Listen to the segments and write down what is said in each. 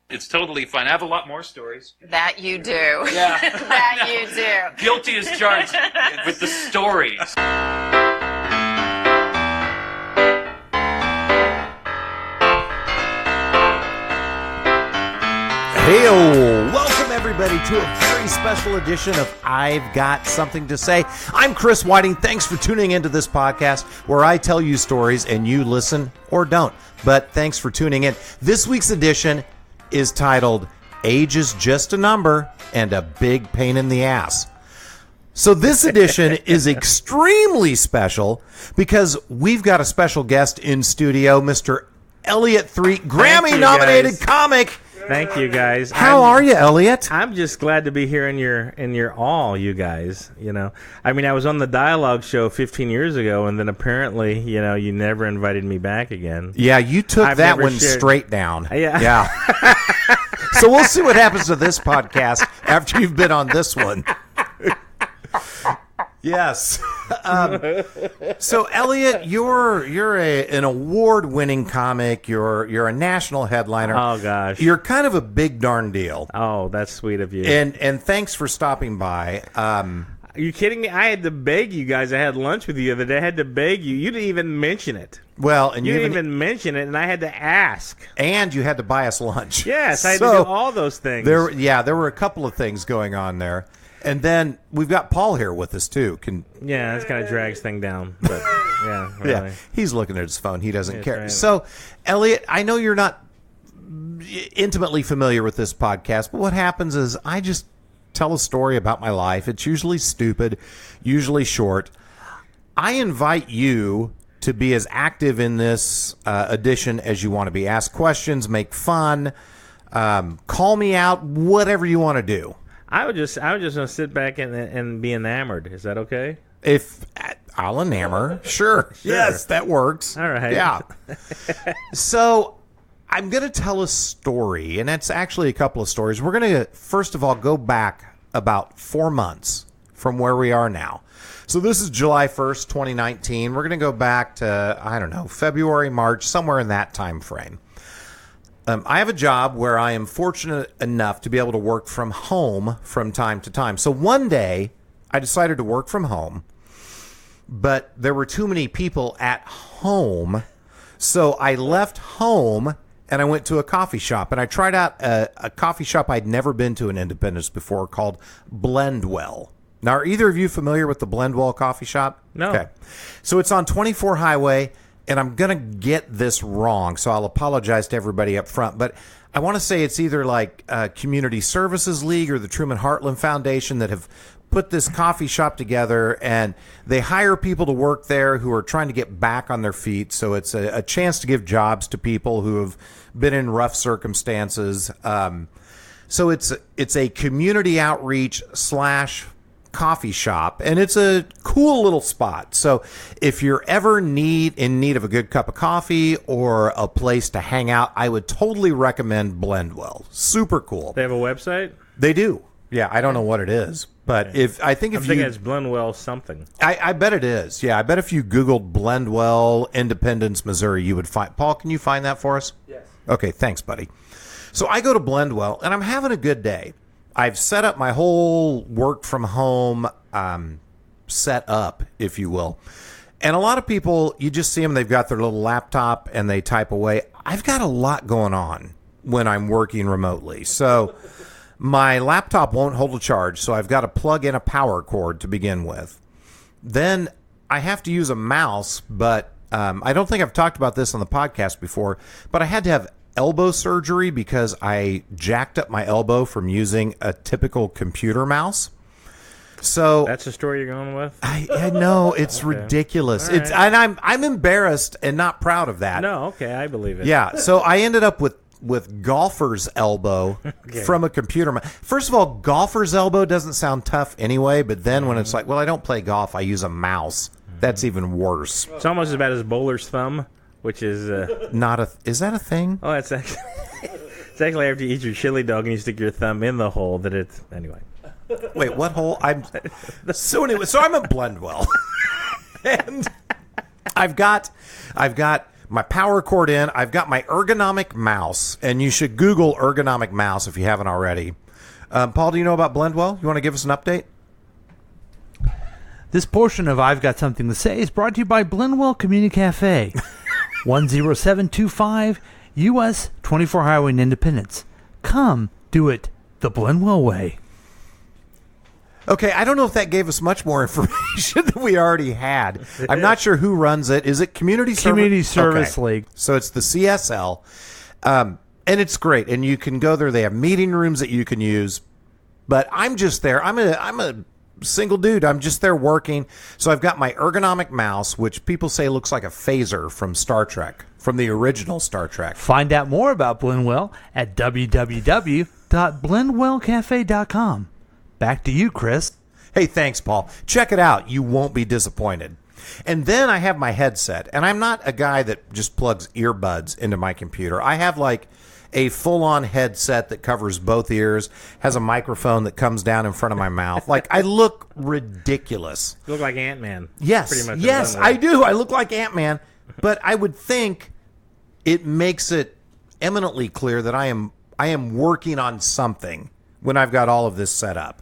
It's totally fine. I have a lot more stories. That you do. Yeah. That you do. Guilty as charged with the stories. Hey-o! Welcome everybody to a very special edition of I've Got Something to Say. I'm Chris Whiting. Thanks for tuning into this podcast where I tell you stories and you listen or don't. But thanks for tuning in. This week's edition is titled Age is Just a Number and a Big Pain in the Ass. So this edition is extremely special because we've got a special guest in studio, Mr. Elliot, Threatt, Grammy-nominated comic. Thank you, guys. How are you, Elliot? I'm just glad to be here in your all, you guys. You know, I mean, I was on the Dialogue show 15 years ago, and then apparently, you know, you never invited me back again. Yeah, you took that one straight down. Yeah. So we'll see what happens to this podcast after you've been on this one. Yes. So Elliot, you're an award-winning comik. You're a national headliner. Oh gosh. You're kind of a big darn deal. Oh, that's sweet of you. And thanks for stopping by. Are you kidding me? I had to beg you guys. I had lunch with you the other day. I had to beg you. You didn't even mention it. Well, and you didn't even mention it, and I had to ask. And you had to buy us lunch. Yes, I had to do all those things. There were a couple of things going on there. And then we've got Paul here with us, too. Yeah, that kind of drags thing down. But, yeah, really. Yeah, he's looking at his phone. He doesn't care. Right. So, Elliot, I know you're not intimately familiar with this podcast, but what happens is I just tell a story about my life. It's usually stupid, usually short. I invite you to be as active in this edition as you want to be. Ask questions, make fun, call me out, whatever you want to do. I would just want to sit back and be enamored. Is that okay? If I'll enamor, sure. Yes, that works. All right. Yeah. So I'm going to tell a story, and that's actually a couple of stories. We're going to, first of all, go back about 4 months from where we are now. So this is July 1st, 2019. We're going to go back to, I don't know, February, March, somewhere in that time frame. I have a job where I am fortunate enough to be able to work from home from time to time. So one day, I decided to work from home, but there were too many people at home. So I left home and I went to a coffee shop. And I tried out a coffee shop I'd never been to in Independence before called Blendwell. Now, are either of you familiar with the Blendwell coffee shop? No. Okay. So it's on 24 Highway. And I'm going to get this wrong, so I'll apologize to everybody up front. But I want to say it's either like Community Services League or the Truman Heartland Foundation that have put this coffee shop together. And they hire people to work there who are trying to get back on their feet. So it's a chance to give jobs to people who have been in rough circumstances. So it's a community outreach / coffee shop, and it's a cool little spot. So if you're ever in need of a good cup of coffee or a place to hang out, I would totally recommend Blendwell. Super cool. They have a website? They do. Yeah, I don't know what it is, but Okay. I'm thinking it's Blendwell something. I bet it is. Yeah, I bet if you Googled Blendwell, Independence, Missouri, you would find. Paul, can you find that for us? Yes. Okay, thanks, buddy. So I go to Blendwell, and I'm having a good day. I've set up my whole work from home set up, if you will. And a lot of people, you just see them, they've got their little laptop and they type away. I've got a lot going on when I'm working remotely. So my laptop won't hold a charge, so I've got to plug in a power cord to begin with. Then I have to use a mouse, but I don't think I've talked about this on the podcast before, but I had to have elbow surgery because I jacked up my elbow from using a typical computer mouse. So that's the story you're going with? I know it's okay. Ridiculous. Right. It's and I'm embarrassed and not proud of that. No, okay, I believe it. Yeah, so I ended up with golfer's elbow from a computer mouse. First of all, golfer's elbow doesn't sound tough anyway, but then when it's like, well, I don't play golf, I use a mouse. That's even worse. It's almost as bad as bowler's thumb. Which is is that a thing? Oh, it's actually after you eat your chili dog and you stick your thumb in the hole that it's anyway. Wait, what hole? So I'm at Blendwell, and I've got my power cord in. I've got my ergonomic mouse, and you should Google ergonomic mouse if you haven't already. Paul, do you know about Blendwell? You want to give us an update? This portion of I've Got Something to Say is brought to you by Blendwell Community Cafe, 10725 US 24 Highway in Independence. Come do it the Blendwell way. Okay, I don't know if that gave us much more information than we already had. I'm not sure who runs it. Is it Community Service League. So it's the CSL, and it's great. And you can go there. They have meeting rooms that you can use. But I'm just there. I'm a single dude. I'm just there working. So I've got my ergonomic mouse, which people say looks like a phaser from Star Trek, from the original Star Trek. Find out more about Blendwell at www.blendwellcafe.com. Back to you, Chris. Hey, thanks, Paul. Check it out. You won't be disappointed. And then I have my headset, and I'm not a guy that just plugs earbuds into my computer. I have like a full-on headset that covers both ears, has a microphone that comes down in front of my mouth. Like, I look ridiculous. You look like Ant-Man. Yes, Pretty much yes, I do. I look like Ant-Man. But I would think it makes it eminently clear that I am working on something when I've got all of this set up.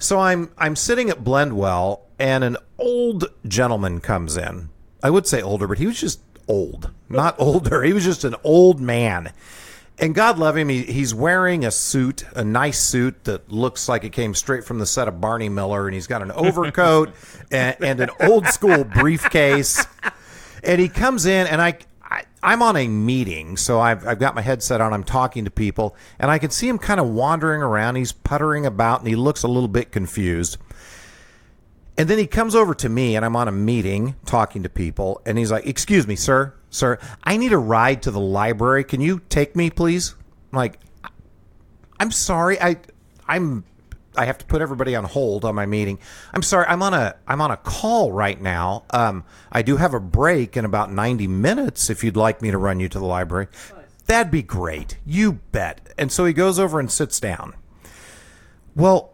So I'm sitting at Blendwell, and an old gentleman comes in. I would say older, but he was just old, not older. He was just an old man. And God love him, he's wearing a suit, a nice suit that looks like it came straight from the set of Barney Miller, and he's got an overcoat and an old school briefcase. And he comes in, and I'm on a meeting, so I've got my headset on. I'm talking to people, and I can see him kind of wandering around. He's puttering about, and he looks a little bit confused. And then he comes over to me, and I'm on a meeting talking to people, and he's like, "Excuse me, sir, I need a ride to the library. Can you take me, please?" I'm like, "I'm sorry, I have to put everybody on hold on my meeting. I'm sorry, I'm on a call right now. I do have a break in about 90 minutes if you'd like me to run you to the library." That'd be great. You bet. And so he goes over and sits down. Well,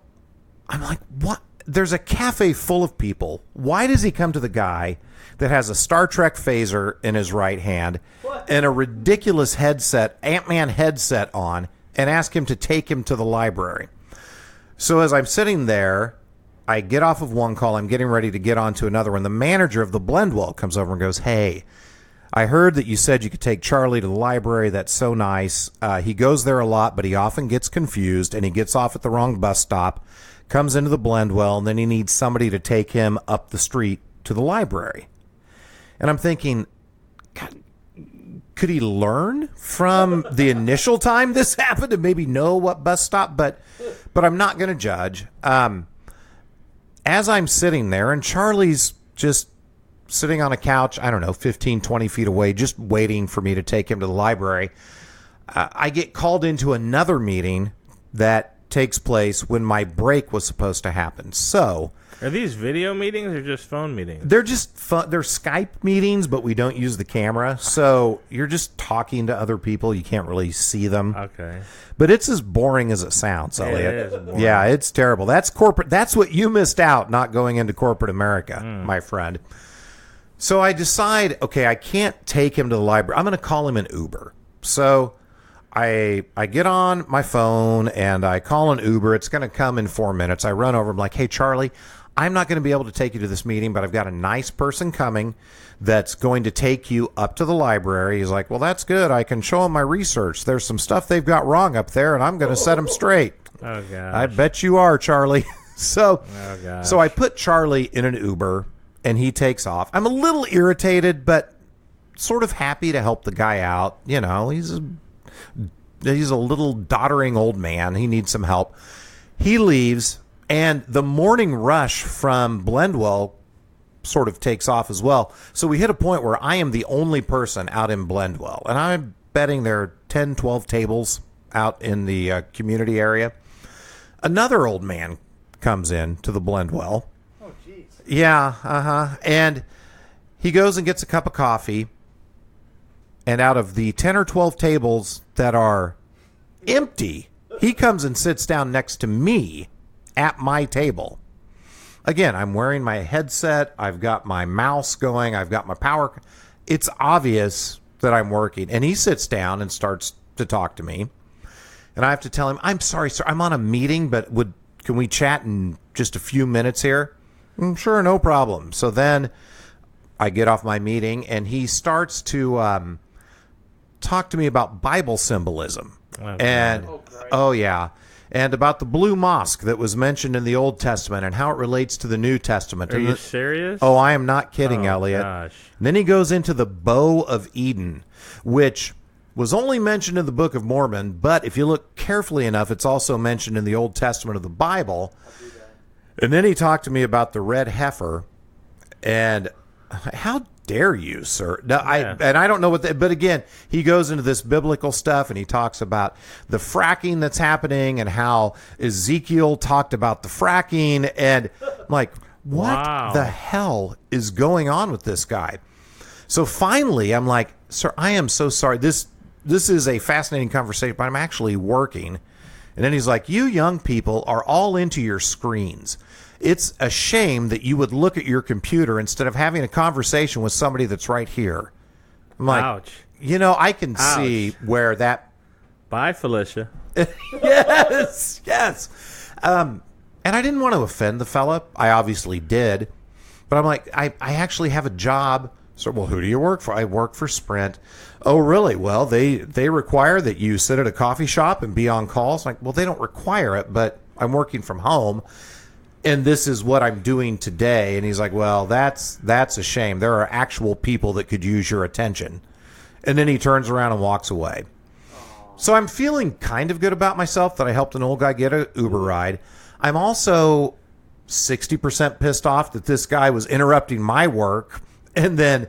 I'm like, what? There's a cafe full of people. Why does he come to the guy that has a Star Trek phaser in his right hand and a ridiculous headset, Ant-Man headset on, and ask him to take him to the library? So as I'm sitting there, I get off of one call. I'm getting ready to get on to another one. The manager of the Blendwell comes over and goes, "Hey, I heard that you said you could take Charlie to the library. That's so nice. He goes there a lot, but he often gets confused, and he gets off at the wrong bus stop, comes into the Blendwell, and then he needs somebody to take him up the street to the library." And I'm thinking, God, could he learn from the initial time this happened and maybe know what bus stop? But I'm not going to judge. As I'm sitting there, and Charlie's just sitting on a couch, I don't know, 15, 20 feet away, just waiting for me to take him to the library, I get called into another meeting that takes place when my break was supposed to happen. So, are these video meetings or just phone meetings? They're just they're Skype meetings, but we don't use the camera. So you're just talking to other people. You can't really see them. Okay. But it's as boring as it sounds, Elliot. It is boring. Yeah, it's terrible. That's corporate. That's what you missed out not going into corporate America, my friend. So I decide, okay, I can't take him to the library. I'm going to call him an Uber. So I get on my phone and I call an Uber. It's going to come in 4 minutes. I run over. I'm like, "Hey, Charlie, I'm not going to be able to take you to this meeting, but I've got a nice person coming that's going to take you up to the library." He's like, "Well, that's good. I can show him my research. There's some stuff they've got wrong up there, and I'm going to set them straight." Oh, gosh. I bet you are, Charlie. So Oh, I put Charlie in an Uber, and he takes off. I'm a little irritated, but sort of happy to help the guy out. You know, he's a little doddering old man. He needs some help. He leaves, and the morning rush from Blendwell sort of takes off as well. So we hit a point where I am the only person out in Blendwell, and I'm betting there are 10, 12 tables out in the community area. Another old man comes in to the Blendwell. Oh, jeez. Yeah, and he goes and gets a cup of coffee, and out of the 10 or 12 tables that are empty, he comes and sits down next to me at my table. Again, I'm wearing my headset. I've got my mouse going. I've got my power. it's obvious that I'm working. And he sits down and starts to talk to me. And I have to tell him, I'm sorry, sir, I'm on a meeting, but can we chat in just a few minutes here? Sure, no problem. So then I get off my meeting, and he starts to talk to me about Bible symbolism. And and about the blue mosque that was mentioned in the Old Testament and how it relates to the New Testament. Are you serious? Oh, I am not kidding, Elliot. Gosh. And then he goes into the bow of Eden, which was only mentioned in the Book of Mormon, but if you look carefully enough, it's also mentioned in the Old Testament of the Bible. And then he talked to me about the red heifer, and how dare you, sir? Now, Yeah. I don't know what but again, he goes into this biblical stuff, and he talks about the fracking that's happening and how Ezekiel talked about the fracking, and I'm like, what the hell is going on with this guy? So finally, I'm like, sir, I am so sorry. This is a fascinating conversation, but I'm actually working. And then he's like, you young people are all into your screens. It's a shame that you would look at your computer instead of having a conversation with somebody that's right here. I'm like, Ouch. I can see where that... Bye, Felicia. Yes. And I didn't want to offend the fella. I obviously did. But I'm like, I actually have a job. So, well, who do you work for? I work for Sprint. Oh, really? Well, they require that you sit at a coffee shop and be on calls. Like, well, they don't require it, but I'm working from home, and this is what I'm doing today. And he's like, well, that's a shame. There are actual people that could use your attention. And then he turns around and walks away. So I'm feeling kind of good about myself that I helped an old guy get an Uber ride. I'm also 60% pissed off that this guy was interrupting my work and then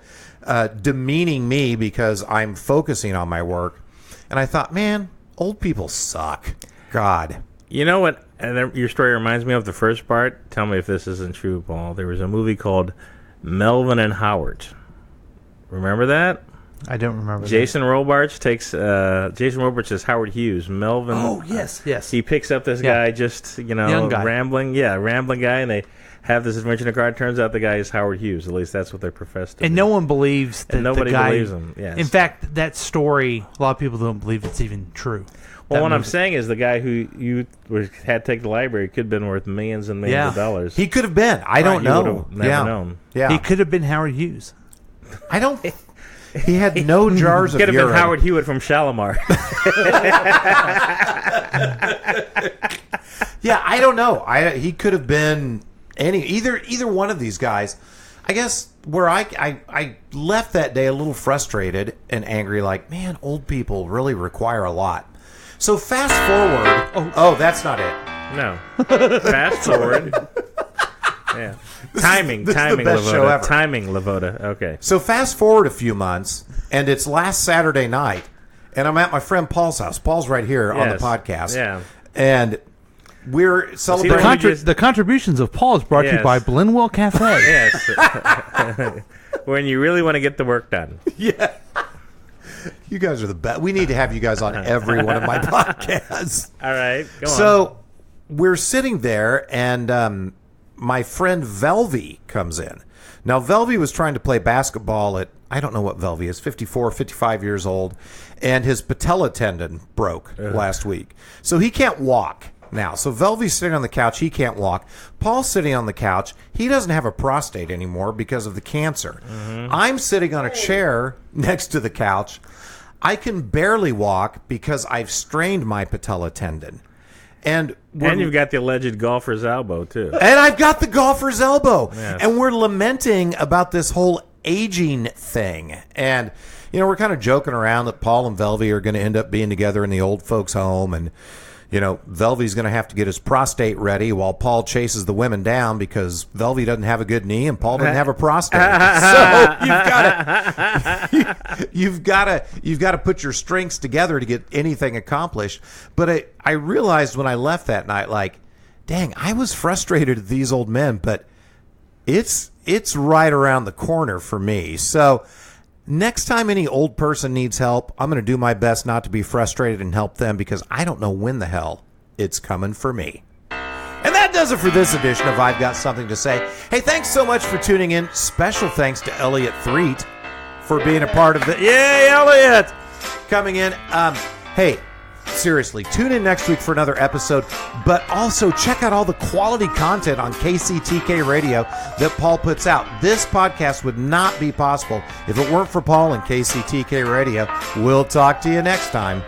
demeaning me because I'm focusing on my work. And I thought, man, old people suck. God. You know what? And your story reminds me of the first part. Tell me if this isn't true, Paul. There was a movie called Melvin and Howard. Remember that? I don't remember. Jason Robards Jason Robards is Howard Hughes. Melvin. Oh, yes. He picks up this guy, just Young guy. rambling guy, and they have this adventure in a car. It turns out the guy is Howard Hughes. At least that's what they profess to. And be. no one believes that And nobody the guy, believes him. Yes. In fact, that story, a lot of people don't believe it's even true. Well, what I'm saying is the guy who had to take the library could have been worth millions and millions of dollars. He could have been. I don't know. You would have never known. Yeah. He could have been Howard Hughes. I don't... He had no jars of Could have urine. been Howard Hewitt from Shalimar. Yeah, I don't know. He could have been either one of these guys. I guess where I left that day a little frustrated and angry, like, man, old people really require a lot. So fast forward. Oh, that's not it. No. Fast forward. Yeah. Timing, this is the best Lavoda. show ever. Timing, Lavoda. Okay. So fast forward a few months, and it's last Saturday night, and I'm at my friend Paul's house. Paul's right here on the podcast. Yeah. And we're celebrating. The contributions of Paul is brought to you by Blinwell Cafe. Yes. When you really want to get the work done. Yeah. You guys are the best. We need to have you guys on every one of my podcasts. All right. Go on. So we're sitting there, and my friend Velvy comes in. Now, Velvy was trying to play basketball at, I don't know what Velvy is, 54, 55 years old, and his patella tendon broke last week. So he can't walk now. So Velvy's sitting on the couch. He can't walk. Paul's sitting on the couch. He doesn't have a prostate anymore because of the cancer. Mm-hmm. I'm sitting on a chair next to the couch. I can barely walk because I've strained my patella tendon. And you've got the alleged golfer's elbow, too. And I've got the golfer's elbow. Yes. And we're lamenting about this whole aging thing. And, we're kind of joking around that Paul and Velvy are going to end up being together in the old folks' home. And, Velvy's going to have to get his prostate ready while Paul chases the women down because Velvy doesn't have a good knee and Paul doesn't have a prostate. So you've got to put your strengths together to get anything accomplished. But I realized when I left that night, like, dang, I was frustrated at these old men, but it's right around the corner for me. So next time any old person needs help, I'm going to do my best not to be frustrated and help them because I don't know when the hell it's coming for me. And that does it for this edition of I've Got Something to Say. Hey, thanks so much for tuning in. Special thanks to Elliot Threatt. for being a part of the. Yay, Elliot! Coming in. Hey, seriously, tune in next week for another episode, but also check out all the quality content on KCTK Radio that Paul puts out. This podcast would not be possible if it weren't for Paul and KCTK Radio. We'll talk to you next time.